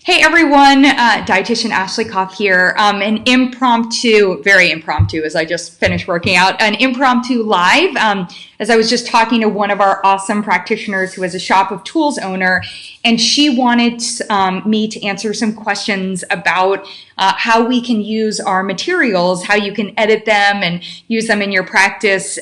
Hey everyone, dietitian Ashley Koff here. An impromptu, very impromptu as I just finished working out, an impromptu live. As I was just talking to one of our awesome practitioners who is a shop of tools owner, and she wanted me to answer some questions about how we can use our materials, how you can edit them and use them in your practice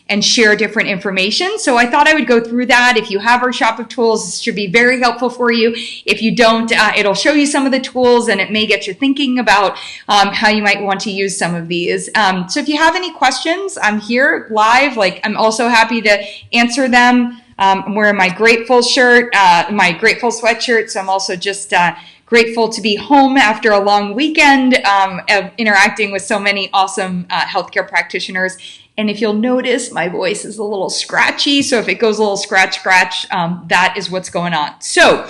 and share different information. So I thought I would go through that. If you have our shop of tools, this should be very helpful for you. If you don't, it'll show you some of the tools and it may get you thinking about how you might want to use some of these. So if you have any questions, I'm here live. I'm also happy to answer them. I'm wearing my Grateful shirt, my Grateful sweatshirt. So I'm also just grateful to be home after a long weekend of interacting with so many awesome healthcare practitioners. And if you'll notice, my voice is a little scratchy. So if it goes a little scratch, that is what's going on. So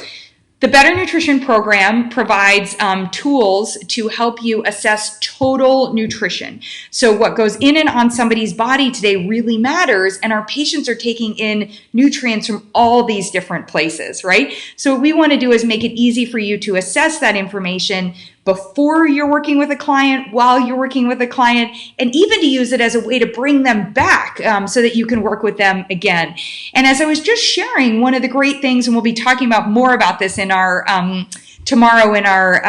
the Better Nutrition Program provides tools to help you assess total nutrition. So what goes in and on somebody's body today really matters, and our patients are taking in nutrients from all these different places, right? So what we want to do is make it easy for you to assess that information before you're working with a client, while you're working with a client, and even to use it as a way to bring them back so that you can work with them again. And as I was just sharing, one of the great things, and we'll be talking about more about this in our tomorrow in our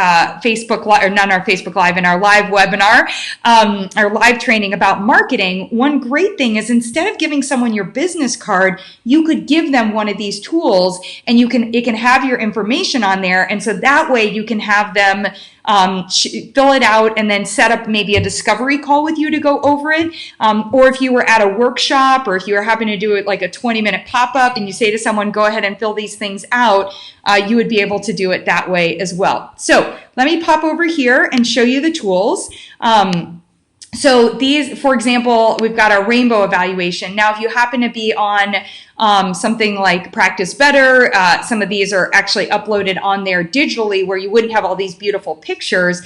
Facebook Live, or not in our Facebook Live, in our live webinar, our live training about marketing. One great thing is instead of giving someone your business card, you could give them one of these tools, and it can have your information on there. And so that way you can have them fill it out and then set up maybe a discovery call with you to go over it. Or if you were at a workshop, or if you were having to do it like a 20-minute pop-up and you say to someone, go ahead and fill these things out, you would be able to do it that way as well. So let me pop over here and show you the tools. So these, for example, we've got our rainbow evaluation. Now, if you happen to be on something like Practice Better, some of these are actually uploaded on there digitally where you wouldn't have all these beautiful pictures.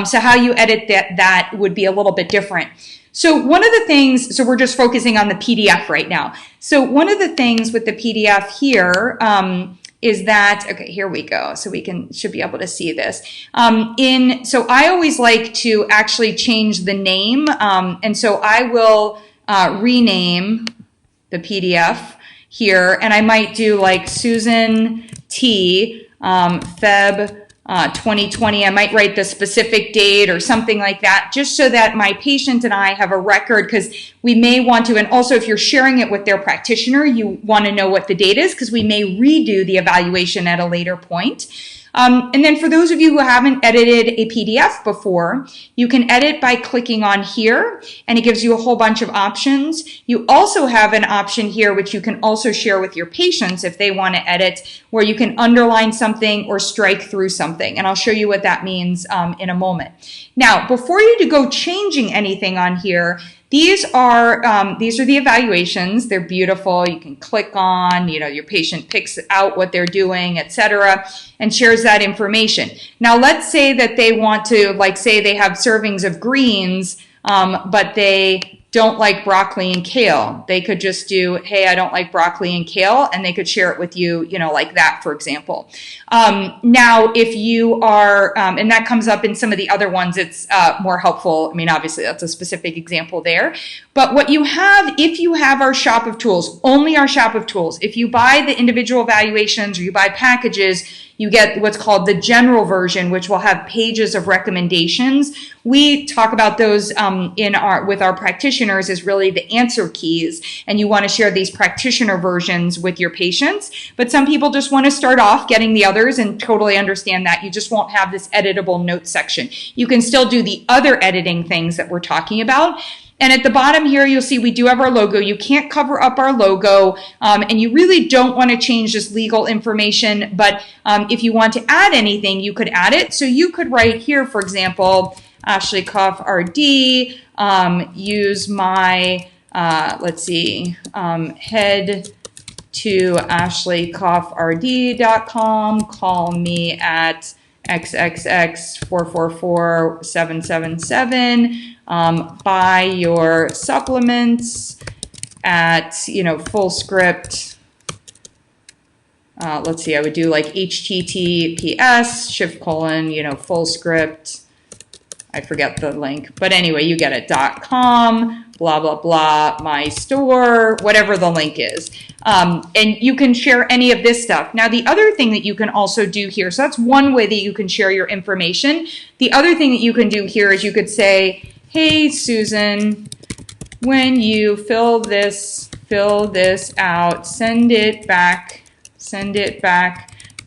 So how you edit that would be a little bit different. So one of the things, so we're just focusing on the PDF right now. So one of the things with the PDF here is that, okay, here we go. So we should be able to see this. So I always like to actually change the name. And so I will rename the PDF here, and I might do like Susan T. Feb 2020. I might write the specific date or something like that, just so that my patient and I have a record, because we may want to, and also if you're sharing it with their practitioner, you want to know what the date is, because we may redo the evaluation at a later point. And then for those of you who haven't edited a PDF before, you can edit by clicking on here, and it gives you a whole bunch of options. You also have an option here, which you can also share with your patients if they want to edit, where you can underline something or strike through something. And I'll show you what that means in a moment. Now, before you go changing anything on here, these are the evaluations. They're beautiful. You can click on, your patient picks out what they're doing, etc., and shares that information. Now, let's say that they want to, say they have servings of greens, but they don't like broccoli and kale. They could just do, hey, I don't like broccoli and kale, and they could share it with you, like that, for example. Now, if you are, and that comes up in some of the other ones, it's more helpful. I mean, obviously, that's a specific example there. But what you have, if you have our shop of tools, only our shop of tools, if you buy the individual evaluations or you buy packages, you get what's called the general version, which will have pages of recommendations. We talk about those with our practitioners as really the answer keys, and you want to share these practitioner versions with your patients. But some people just want to start off getting the others, and totally understand that. You just won't have this editable notes section. You can still do the other editing things that we're talking about. And at the bottom here, you'll see we do have our logo. You can't cover up our logo, and you really don't want to change this legal information. But if you want to add anything, you could add it. So you could write here, for example, Ashley Koff RD, use my, head to ashleykoffrd.com, call me at XXX 444-777, buy your supplements at, Full Script let's see, I would do like HTTPS, shift colon, full script. I forget the link, but anyway, you get it, .com, blah, blah, blah, my store, whatever the link is. And you can share any of this stuff. Now, the other thing that you can also do here, so that's one way that you can share your information. The other thing that you can do here is you could say, hey, Susan, when you fill this out, send it back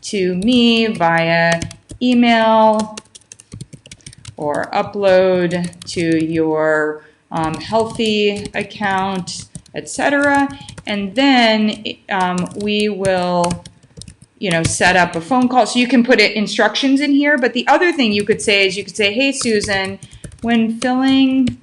to me via email or upload to your Healthy account, etc. And then we will, set up a phone call. So you can put instructions in here. But the other thing you could say is you could say, hey, Susan, when filling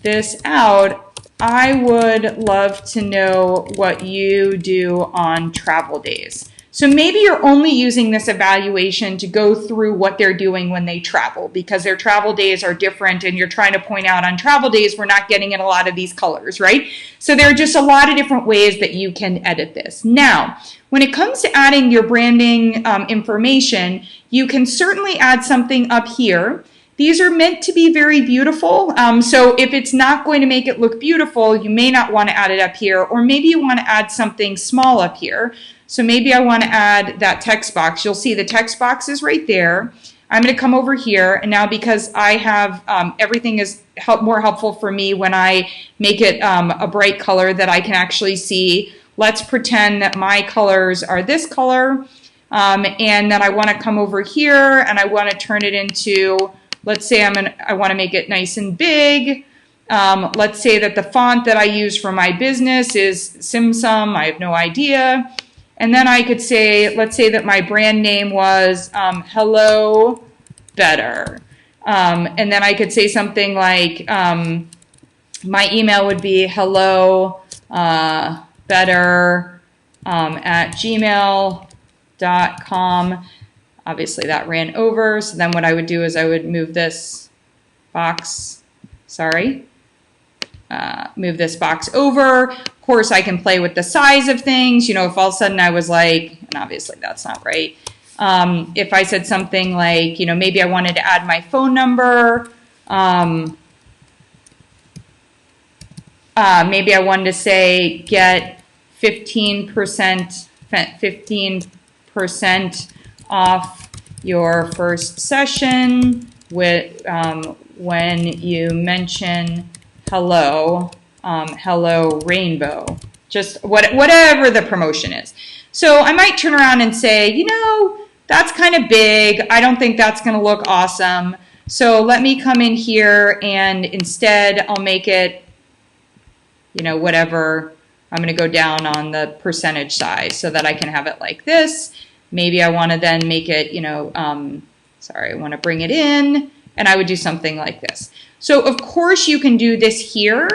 this out, I would love to know what you do on travel days. So maybe you're only using this evaluation to go through what they're doing when they travel, because their travel days are different, and you're trying to point out on travel days we're not getting in a lot of these colors, right? So there are just a lot of different ways that you can edit this. Now, when it comes to adding your branding information, you can certainly add something up here. These are meant to be very beautiful, so if it's not going to make it look beautiful, you may not want to add it up here, or maybe you want to add something small up here. So maybe I want to add that text box. You'll see the text box is right there. I'm going to come over here, and now because I have everything is more helpful for me when I make it a bright color that I can actually see. Let's pretend that my colors are this color, and then I want to come over here and I want to turn it into, let's say I want to make it nice and big. Let's say that the font that I use for my business is Simsum. I have no idea. And then I could say, let's say that my brand name was Hello Better. And then I could say something like, my email would be hello better at gmail.com. Obviously that ran over. So then what I would do is I would move this box, move this box over. Of course, I can play with the size of things. If all of a sudden I was like, and obviously that's not right. If I said something like, maybe I wanted to add my phone number. Maybe I wanted to say get 15% off your first session with when you mention hello rainbow, just whatever the promotion is. So I might turn around and say, that's kind of big. I don't think that's going to look awesome. So let me come in here and instead I'll make it, whatever. I'm going to go down on the percentage size so that I can have it like this. Maybe I want to then make it, I want to bring it in, and I would do something like this. So of course you can do this here,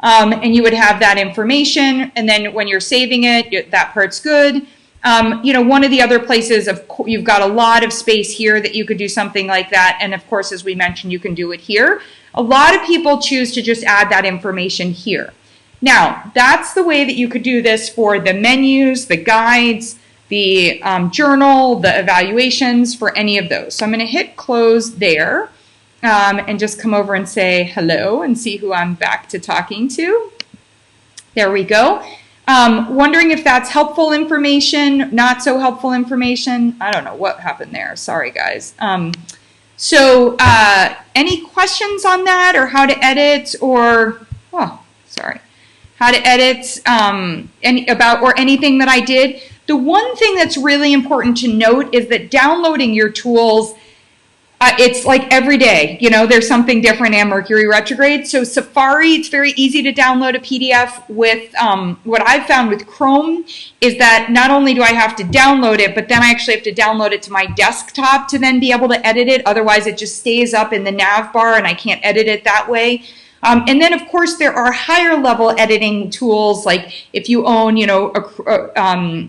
and you would have that information, and then when you're saving it, that part's good. One of the other places, you've got a lot of space here that you could do something like that, and of course, as we mentioned, you can do it here. A lot of people choose to just add that information here. Now, that's the way that you could do this for the menus, the guides, the journal, the evaluations, for any of those. So I'm going to hit close there and just come over and say hello and see who I'm back to talking to. There we go. Wondering if that's helpful information, not so helpful information. I don't know what happened there. Sorry, guys. So any questions on that, or how to edit, or, how to edit or anything that I did? The one thing that's really important to note is that downloading your tools, it's like every day, there's something different in Mercury retrograde. So Safari, it's very easy to download a PDF. With what I've found with Chrome is that not only do I have to download it, but then I actually have to download it to my desktop to then be able to edit it. Otherwise, it just stays up in the nav bar and I can't edit it that way. And then, of course, there are higher level editing tools, like if you own,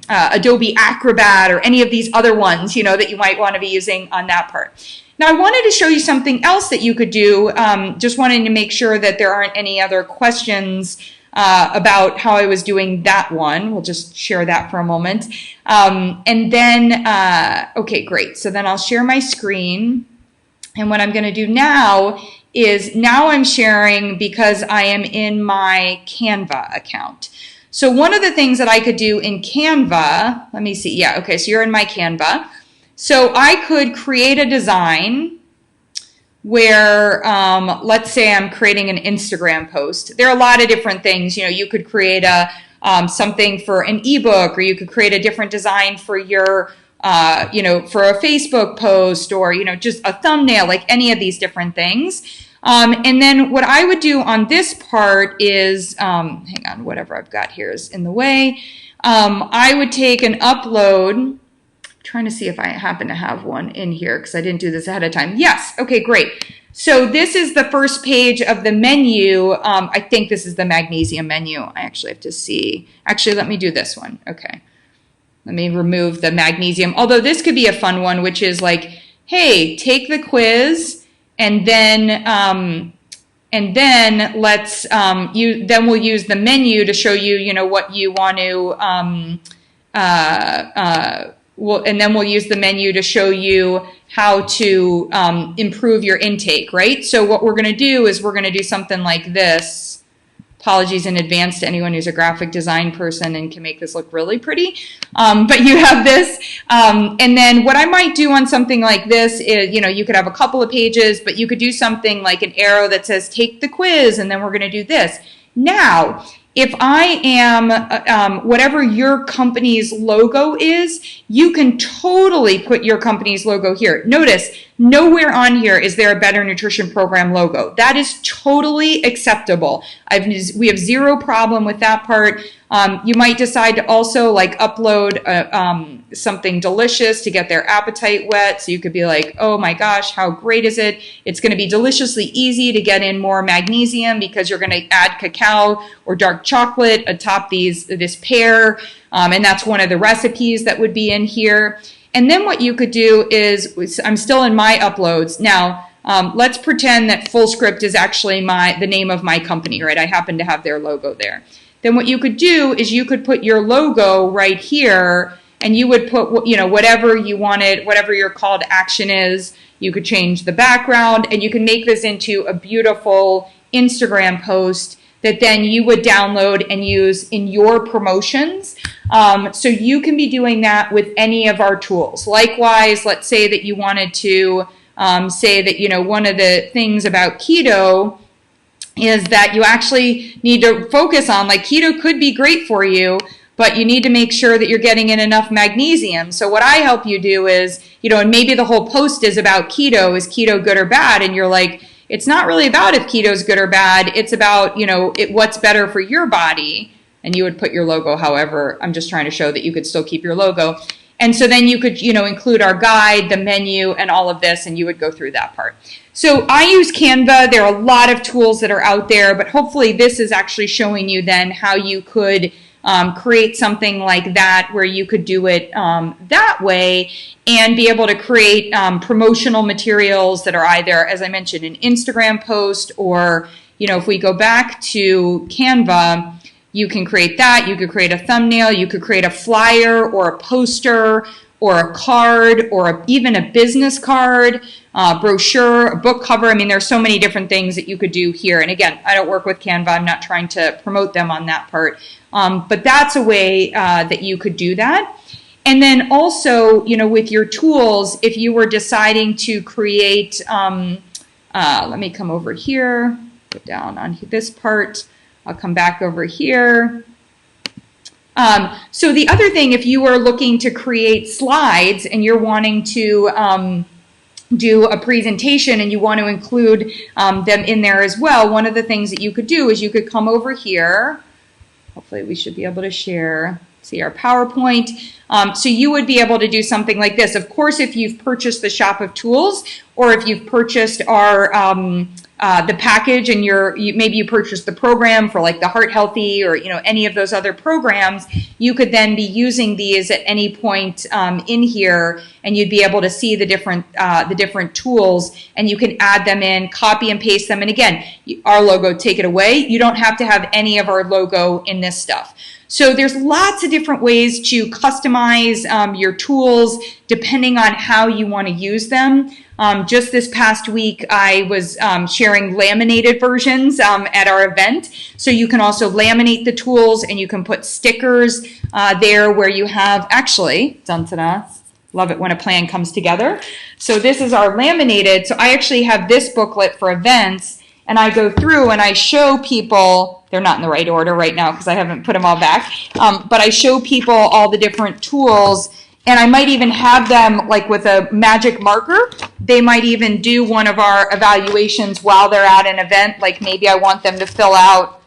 Adobe Acrobat or any of these other ones, that you might want to be using on that part. Now, I wanted to show you something else that you could do, just wanting to make sure that there aren't any other questions about how I was doing that one. We'll just share that for a moment. And then, okay, great. So then I'll share my screen. And what I'm going to do now is now I'm sharing because I am in my Canva account. So one of the things that I could do in Canva, let me see. Yeah, okay, so you're in my Canva. So I could create a design where, let's say I'm creating an Instagram post. There are a lot of different things. You know, you could create a something for an ebook, or you could create a different design for your, you know, for a Facebook post, or, you know, just a thumbnail, like any of these different things. And then what I would do on this part is, hang on, whatever I've got here is in the way. I would take an upload. Trying to see if I happen to have one in here because I didn't do this ahead of time. Yes, okay, great. So this is the first page of the menu. I think this is the magnesium menu. I actually have to see. Actually, let me do this one. Okay. Let me remove the magnesium. Although this could be a fun one, which is like, hey, take the quiz, and then let's then we'll use the menu to show you, you know, what you want to and then we'll use the menu to show you how to improve your intake, right? So what we're going to do is we're going to do something like this. Apologies in advance to anyone who's a graphic design person and can make this look really pretty. But you have this. And then what I might do on something like this is, you know, you could have a couple of pages, but you could do something like an arrow that says, take the quiz, and then we're going to do this. Now, if I am whatever your company's logo is, you can totally put your company's logo here. Notice, nowhere on here is there a Better Nutrition Program logo. That is totally acceptable. We have zero problem with that part. You might decide to also like upload something delicious to get their appetite whet. So you could be like, oh my gosh, how great is it? It's going to be deliciously easy to get in more magnesium because you're going to add cacao or dark chocolate atop this pear. And that's one of the recipes that would be in here. And then what you could do is, I'm still in my uploads. Now, let's pretend that FullScript is actually the name of my company, right? I happen to have their logo there. Then what you could do is you could put your logo right here, and you would put, you know, whatever you wanted, whatever your call to action is. You could change the background, and you can make this into a beautiful Instagram post that then you would download and use in your promotions. So you can be doing that with any of our tools. Likewise, let's say that you wanted to say that, you know, one of the things about keto is that you actually need to focus on, like, keto could be great for you, but you need to make sure that you're getting in enough magnesium. So what I help you do is, you know, and maybe the whole post is about keto. Is keto good or bad? And you're like, it's not really about if keto is good or bad. It's about, you know, what's better for your body. And you would put your logo, however, I'm just trying to show that you could still keep your logo. And so then you could, you know, include our guide, the menu, and all of this, and you would go through that part. So I use Canva. There are a lot of tools that are out there, but hopefully this is actually showing you then how you could create something like that, where you could do it that way and be able to create promotional materials that are either, as I mentioned, an Instagram post, or, you know, if we go back to Canva, you can create that. You could create a thumbnail. You could create a flyer or a poster or a card or even a business card, brochure, a book cover. I mean, there's so many different things that you could do here. And again, I don't work with Canva. I'm not trying to promote them on that part. But that's a way that you could do that. And then also, you know, with your tools, if you were deciding to create, let me come over here, go down on this part. I'll come back over here. So the other thing, if you are looking to create slides and you're wanting to do a presentation and you want to include them in there as well, one of the things that you could do is you could come over here. Hopefully we should be able to see our PowerPoint. So you would be able to do something like this. Of course, if you've purchased the Shop of Tools, or if you've purchased our the package and maybe you purchased the program for like the Heart Healthy or, any of those other programs, you could then be using these at any point in here, and you'd be able to see the different tools, and you can add them in, copy and paste them. And again, our logo, take it away. You don't have to have any of our logo in this stuff. So there's lots of different ways to customize your tools depending on how you want to use them. Just this past week, I was sharing laminated versions at our event. So you can also laminate the tools, and you can put stickers there where you have, actually, love it when a plan comes together. So this is our laminated. So I actually have this booklet for events, and I go through and I show people, they're not in the right order right now because I haven't put them all back, but I show people all the different tools, and I might even have them like with a magic marker. They might even do one of our evaluations while they're at an event. Like maybe I want them to fill out,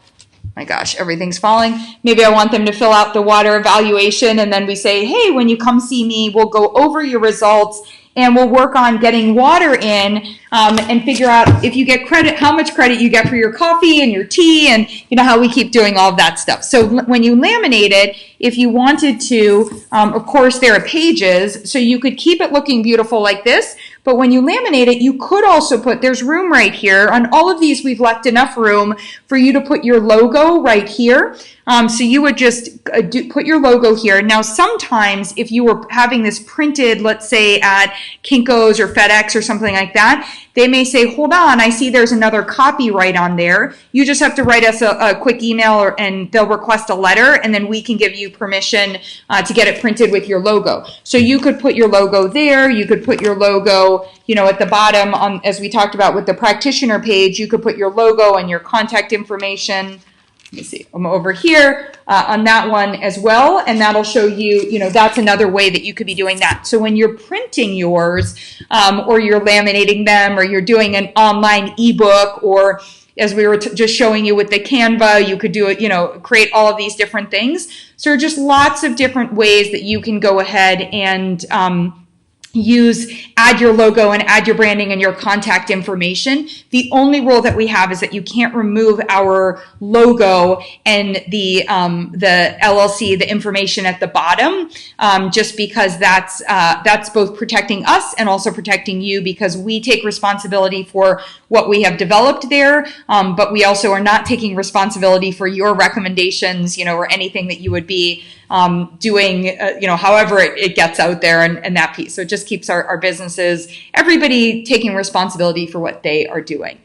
my gosh, everything's falling. Maybe I want them to fill out the water evaluation, and then we say, hey, when you come see me, we'll go over your results and we'll work on getting water in and figure out if you get credit, how much credit you get for your coffee and your tea, and how we keep doing all of that stuff. So when you laminate it, if you wanted to, of course, there are pages, so you could keep it looking beautiful like this. But when you laminate it, you could also there's room right here. On all of these, we've left enough room for you to put your logo right here. So you would just put your logo here. Now, sometimes if you were having this printed, let's say at Kinko's or FedEx or something like that, they may say, hold on, I see there's another copyright on there. You just have to write us a quick email and they'll request a letter, and then we can give you permission to get it printed with your logo. So you could put your logo there. You could put your logo, at the bottom, as we talked about with the practitioner page, you could put your logo and your contact information. Let me see, I'm over here on that one as well, and that'll show you, that's another way that you could be doing that. So when you're printing yours, or you're laminating them, or you're doing an online ebook, or as we were just showing you with the Canva, you could do it, create all of these different things. So there are just lots of different ways that you can go ahead and add your logo and add your branding and your contact information. The only rule that we have is that you can't remove our logo and the LLC, the information at the bottom, just because that's both protecting us and also protecting you, because we take responsibility for what we have developed there, but we also are not taking responsibility for your recommendations, or anything that you would be doing, however it gets out there and that piece. So it just keeps our businesses, everybody taking responsibility for what they are doing.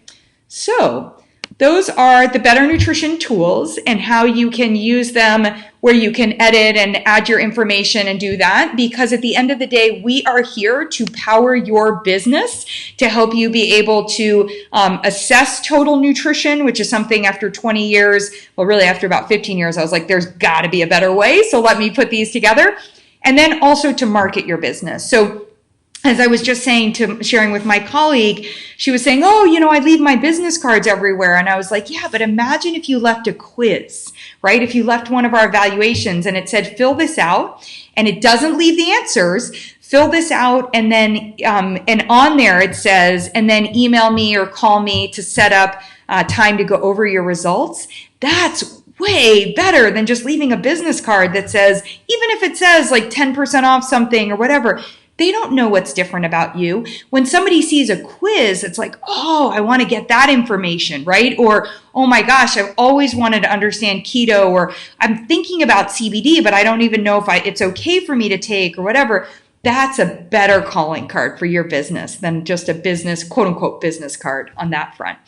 So those are the Better Nutrition tools and how you can use them, where you can edit and add your information and do that, because at the end of the day, we are here to power your business, to help you be able to assess total nutrition, which is something after 20 years, well, really after about 15 years, I was like, there's got to be a better way. So let me put these together. And then also to market your business. So as I was just sharing with my colleague, she was saying, oh, I leave my business cards everywhere. And I was like, yeah, but imagine if you left a quiz, right? If you left one of our evaluations and it said, fill this out, and it doesn't leave the answers, fill this out, and then, and on there it says, and then email me or call me to set up time to go over your results. That's way better than just leaving a business card that says, even if it says like 10% off something or whatever, they don't know what's different about you. When somebody sees a quiz, it's like, oh, I want to get that information, right? Or, oh my gosh, I've always wanted to understand keto, or I'm thinking about CBD, but I don't even know if it's okay for me to take or whatever. That's a better calling card for your business than just a business, quote unquote, business card on that front.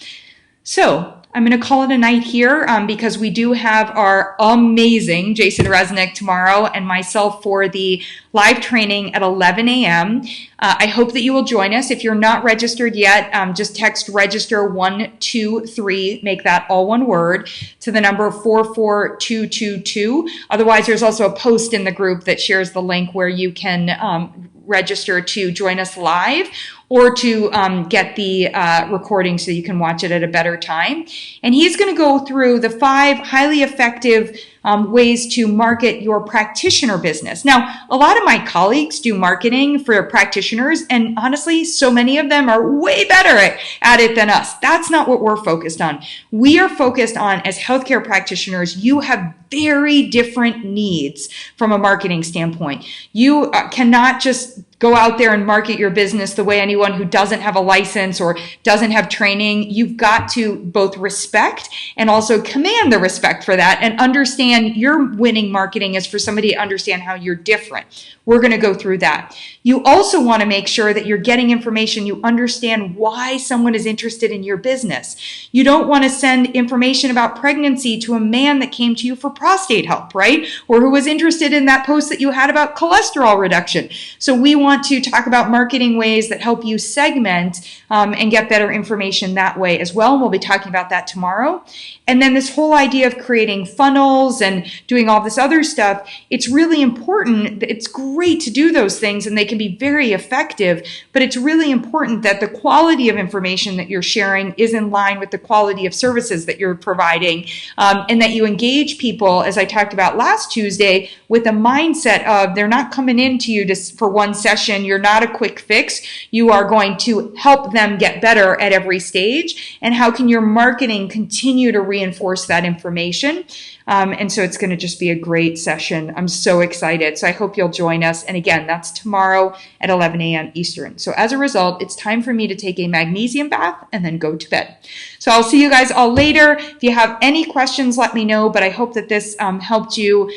So I'm going to call it a night here because we do have our amazing Jason Resnick tomorrow and myself for the live training at 11 a.m. I hope that you will join us. If you're not registered yet, just text register 123, make that all one word, to the number 44222. Otherwise, there's also a post in the group that shares the link where you can register to join us live. or to get the recording so you can watch it at a better time. And he's going to go through the 5 highly effective ways to market your practitioner business. Now, a lot of my colleagues do marketing for practitioners, and honestly, so many of them are way better at it than us. That's not what we're focused on. We are focused on, as healthcare practitioners, you have very different needs from a marketing standpoint. You cannot just go out there and market your business the way anyone who doesn't have a license or doesn't have training. You've got to both respect and also command the respect for that and understand your winning marketing is for somebody to understand how you're different. We're going to go through that. You also want to make sure that you're getting information, you understand why someone is interested in your business. You don't want to send information about pregnancy to a man that came to you for prostate help, right? Or who was interested in that post that you had about cholesterol reduction. So we want to talk about marketing ways that help you segment and get better information that way as well. And we'll be talking about that tomorrow. And then this whole idea of creating funnels and doing all this other stuff, it's really important. It's great to do those things and they can be very effective, but it's really important that the quality of information that you're sharing is in line with the quality of services that you're providing, and that you engage people, as I talked about last Tuesday, with a mindset of they're not coming into you just for one session. You're not a quick fix. You are going to help them get better at every stage. And how can your marketing continue to reinforce that information? And so it's going to just be a great session. I'm so excited. So I hope you'll join us. And again, that's tomorrow at 11 a.m. Eastern. So as a result, it's time for me to take a magnesium bath and then go to bed. So I'll see you guys all later. If you have any questions, let me know. But I hope that this helped you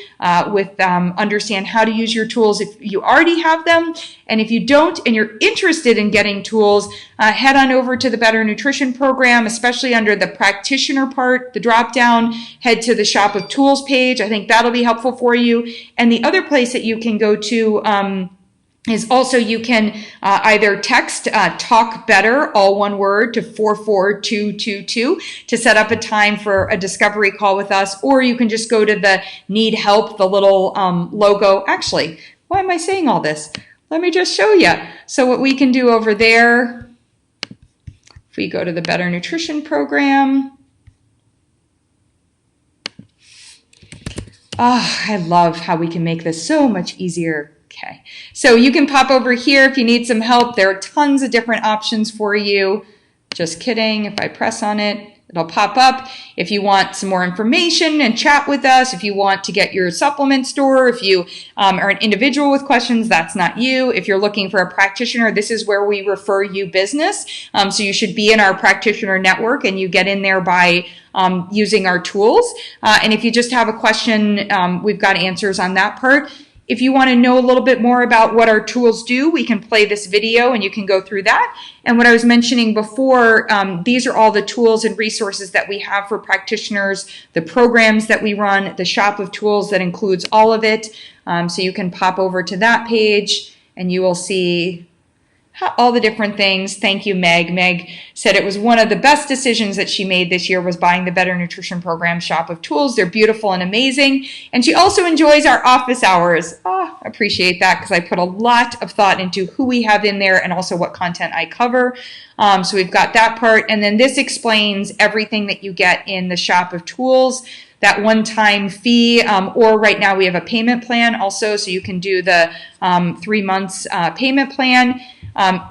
with understand how to use your tools if you already have them. And if you don't and you're interested in getting tools, head on over to the Better Nutrition program, especially under the practitioner part, the drop down, head to the Shop of Tools page. I think that'll be helpful for you. And the other place that you can go to is also you can either text talk better, all one word, to 44222 to set up a time for a discovery call with us, or you can just go to the need help, the little logo. Actually, why am I saying all this? Let me just show you. So what we can do over there, if we go to the Better Nutrition program, I love how we can make this so much easier. Okay, so you can pop over here if you need some help. There are tons of different options for you. Just kidding. If I press on it, it'll pop up. If you want some more information and chat with us, if you want to get your supplement store, if you are an individual with questions, that's not you. If you're looking for a practitioner, this is where we refer you business. So you should be in our practitioner network and you get in there by using our tools. And if you just have a question, we've got answers on that part. If you want to know a little bit more about what our tools do, we can play this video and you can go through that. And what I was mentioning before, these are all the tools and resources that we have for practitioners, the programs that we run, the shop of tools that includes all of it. So you can pop over to that page and you will see all the different things. Thank you, Meg. Meg said it was one of the best decisions that she made this year was buying the Better Nutrition Program shop of tools. They're beautiful and amazing. And she also enjoys our office hours. Appreciate that because I put a lot of thought into who we have in there and also what content I cover. So we've got that part. And then this explains everything that you get in the shop of tools. That one-time fee, or right now we have a payment plan also, so you can do the 3 months payment plan.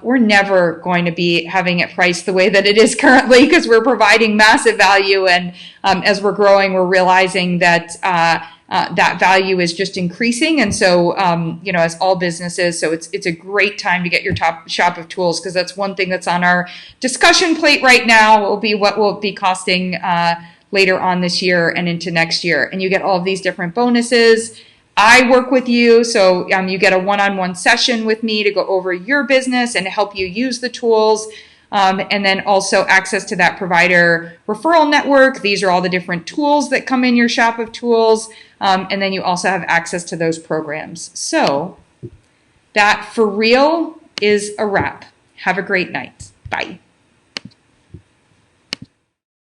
We're never going to be having it priced the way that it is currently because we're providing massive value, and as we're growing, we're realizing that that value is just increasing. And so, as all businesses, so it's a great time to get your top shop of tools because that's one thing that's on our discussion plate right now. Will be what will be costing later on this year and into next year. And you get all of these different bonuses. I work with you, so you get a one-on-one session with me to go over your business and to help you use the tools. And then also access to that provider referral network. These are all the different tools that come in your shop of tools. And then you also have access to those programs. So that for real is a wrap. Have a great night. Bye.